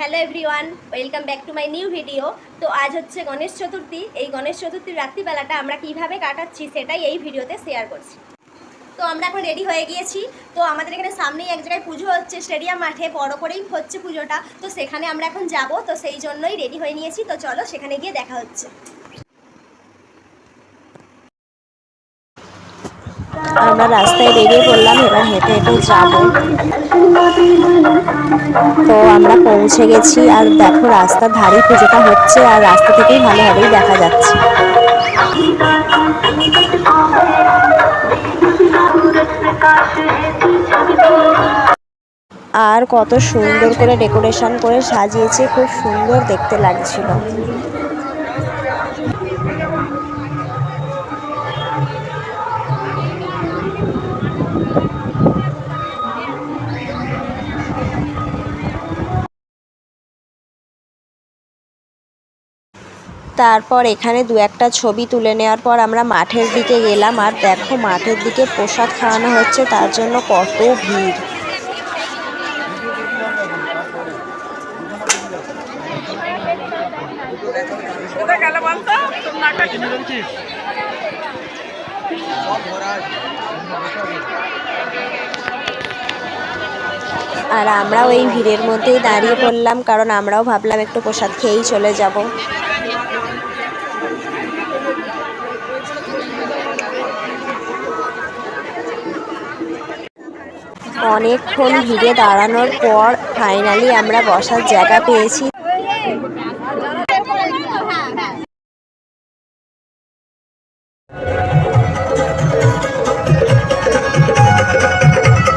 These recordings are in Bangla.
Hello everyone, welcome back to my new video. তো আজ হচ্ছে গণেশ চতুর্থী। এই গণেশ চতুর্থীর রাত্রিবেলাটা আমরা কিভাবে কাটাচ্ছি সেটাই এই ভিডিওতে শেয়ার করছি। তো আমরা এখন রেডি হয়ে গিয়েছি। তো আমাদের এখানে সামনেই এক জায়গায় পুজো হচ্ছে, স্টেডিয়াম মাঠে বড় করেই হচ্ছে পুজোটা। তো সেখানে আমরা এখন যাব, তো সেই জন্যই রেডি হয়ে নিয়েছি। তো চলো সেখানে গিয়ে দেখা হচ্ছে। আমরা রাস্তায় বেরিয়ে পড়লাম, এবার হেঁটে হেঁটে যাব। তো আমরা পৌঁছে গেছি, আর দেখো রাস্তার ধারেই পুজোটা হচ্ছে, আর রাস্তা থেকেই ভালোভাবেই দেখা যাচ্ছে। আর কত সুন্দর করে ডেকোরেশন করে সাজিয়েছে, খুব সুন্দর দেখতে লাগছিল। তারপর এখানে দু একটা ছবি তুলে নেওয়ার পর আমরা মাঠের দিকে গেলাম। আর দেখো মাঠের দিকে প্রসাদ খাওয়ানো হচ্ছে, তার জন্য কত ভিড়। আর আমরাও এই ভিড়ের মধ্যেই দাঁড়িয়ে পড়লাম, কারণ আমরাও ভাবলাম একটু প্রসাদ খেয়েই চলে যাব। অনেকক্ষণ ভিড়ে দাঁড়ানোর পর ফাইনালি আমরা বসার জায়গা পেয়েছি।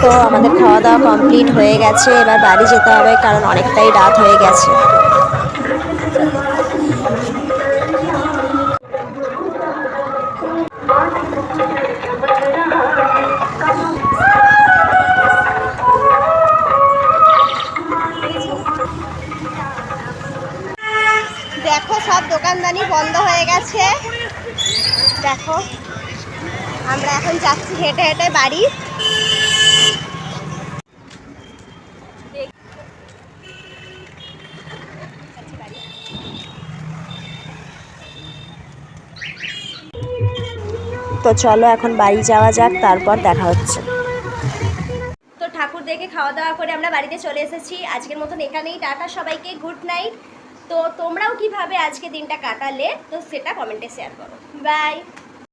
তো আমাদের খাওয়া দাওয়া কমপ্লিট হয়ে গেছে, এবার বাড়ি যেতে হবে, কারণ অনেকটাই রাত হয়ে গেছে। দেখো সব দোকানদানি বন্ধ হয়ে গেছে। দেখো আমরা এখন যাচ্ছি হেঁটে হেঁটে বাড়ি। তো চলো এখন বাড়ি যাওয়া যাক, তারপর দেখা হচ্ছে। তো ঠাকুর দেখে খাওয়া দাওয়া করে আমরা বাড়িতে চলে এসেছি। আজকের মতন এখানেই টাটা, সবাইকে গুড নাইট। তো তোমরাও কিভাবে আজকে দিনটা কাটালে তো সেটা কমেন্টে শেয়ার করো। বাই।